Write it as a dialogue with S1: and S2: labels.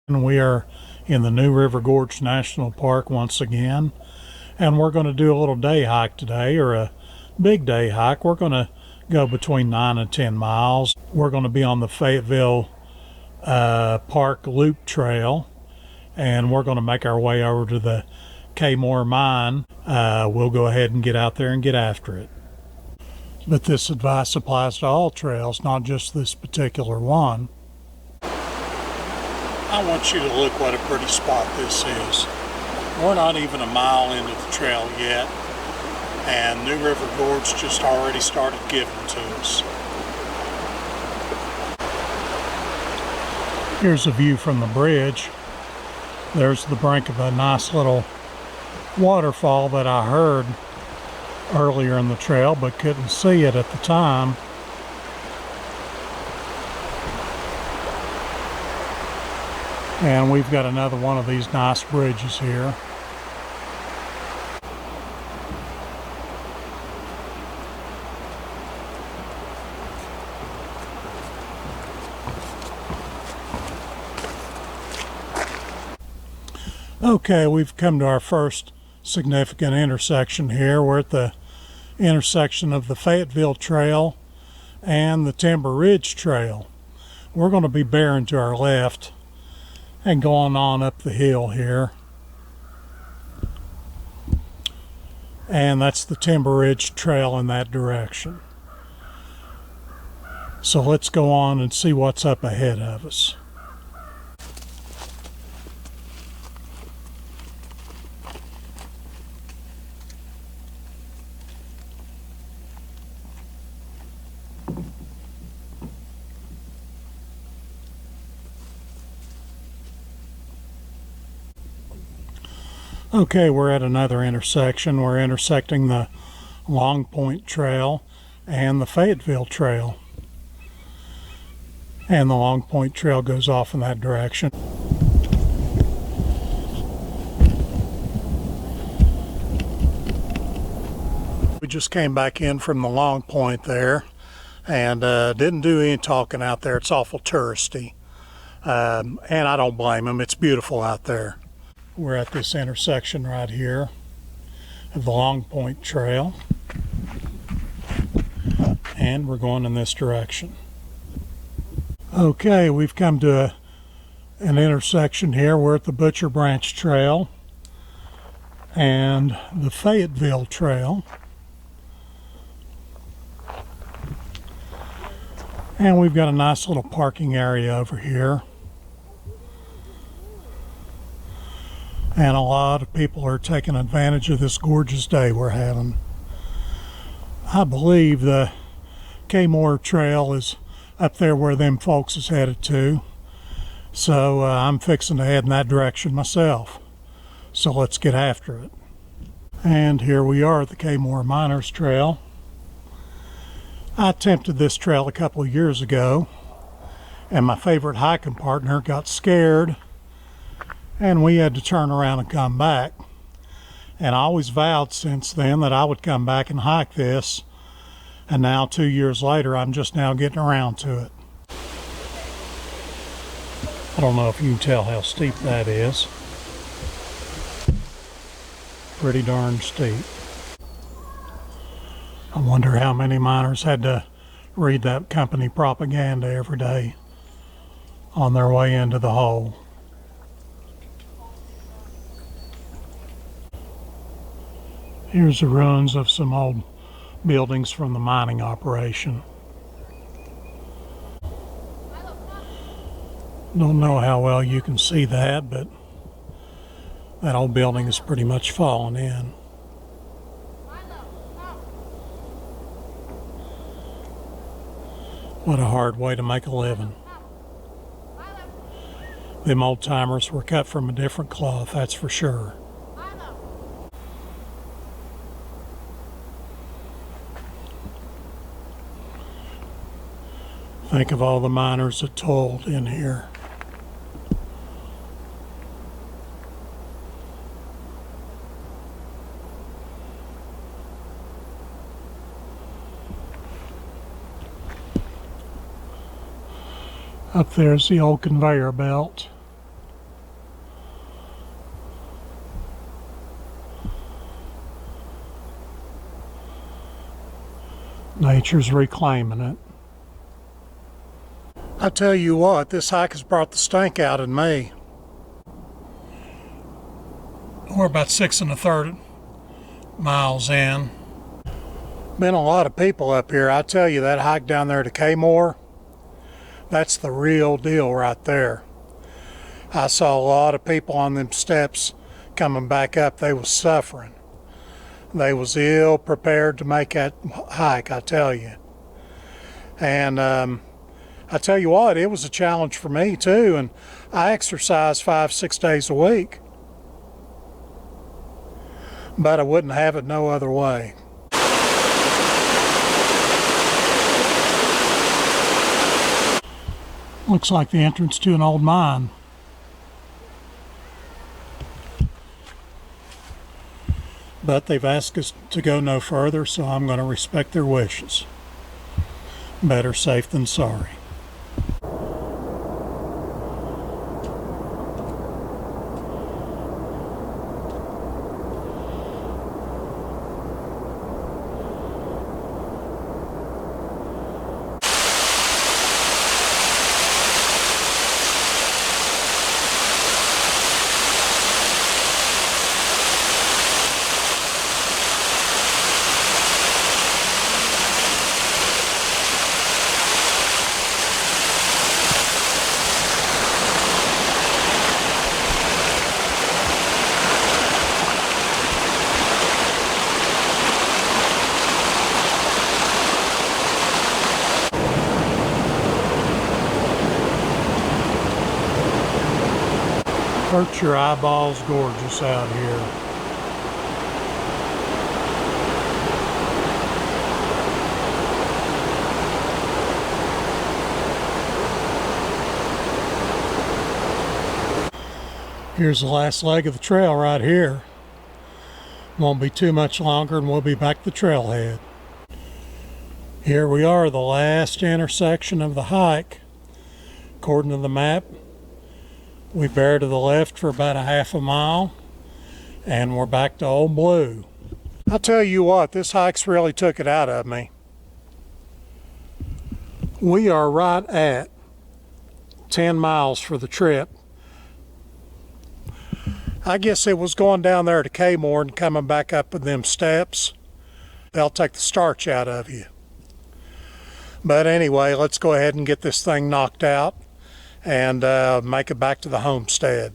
S1: And we are in the New River Gorge National Park once again, and we're going to do a little day hike today, or a big day hike. We're going to go between 9 and 10 miles. We're going to be on the Fayetteville Park Loop Trail, and we're going to make our way over to the Kmore Mine. We'll go ahead and get out there and get after it. But this advice applies to all trails, not just this particular one. I want you to look what a pretty spot this is. We're not even a mile into the trail yet, and New River Gorge just already started giving to us. Here's a view from the bridge. There's the brink of a nice little waterfall that I heard earlier in the trail but couldn't see it at the time. And we've got another one of these nice bridges here. Okay, we've come to our first significant intersection here. We're at the intersection of the Fayetteville Trail and the Timber Ridge Trail. We're going to be bearing to our left and going on up the hill here. And that's the Timber Ridge Trail in that direction. So let's go on and see what's up ahead of us. Okay, we're at another intersection. We're intersecting the Long Point Trail and the Fayetteville Trail. And the Long Point Trail goes off in that direction. We just came back in from the Long Point there and didn't do any talking out there. It's awful touristy. And I don't blame them. It's beautiful out there. We're at this intersection right here of the Long Point Trail, and we're going in this direction. Okay, we've come to an intersection here. We're at the Butcher Branch Trail and the Fayetteville Trail, and we've got a nice little parking area over here. And a lot of people are taking advantage of this gorgeous day we're having. I believe the Kmore Trail is up there where them folks is headed to. So I'm fixing to head in that direction myself. So let's get after it. And here we are at the Kmore Miners Trail. I attempted this trail a couple of years ago, and my favorite hiking partner got scared, and we had to turn around and come back. And I always vowed since then that I would come back and hike this, and now 2 years later I'm just now getting around to it. I don't know if you can tell how steep that is. Pretty darn steep. I wonder how many miners had to read that company propaganda every day on their way into the hole. Here's the ruins of some old buildings from the mining operation. Don't know how well you can see that, but that old building is pretty much fallen in. What a hard way to make a living. Them old timers were cut from a different cloth, that's for sure. Think of all the miners that toiled in here. Up there's the old conveyor belt. Nature's reclaiming it. I tell you what, this hike has brought the stink out in me. We're about 6 1/3 miles in. Been a lot of people up here. I tell you, that hike down there to Kmore, that's the real deal right there. I saw a lot of people on them steps coming back up. They was suffering. They was ill prepared to make that hike, I tell you. And I tell you what, it was a challenge for me too, and I exercise 5-6 days a week. But I wouldn't have it no other way. Looks like the entrance to an old mine. But they've asked us to go no further, so I'm going to respect their wishes. Better safe than sorry. Hurt your eyeballs gorgeous out here. Here's the last leg of the trail right here. Won't be too much longer and we'll be back to the trailhead. Here we are, the last intersection of the hike. According to the map, we bear to the left for about a half a mile, and we're back to Old Blue. I'll tell you what, this hike's really took it out of me. We are right at 10 miles for the trip. I guess it was going down there to Kmore and coming back up with them steps. They'll take the starch out of you. But anyway, let's go ahead and get this thing knocked out and make it back to the homestead.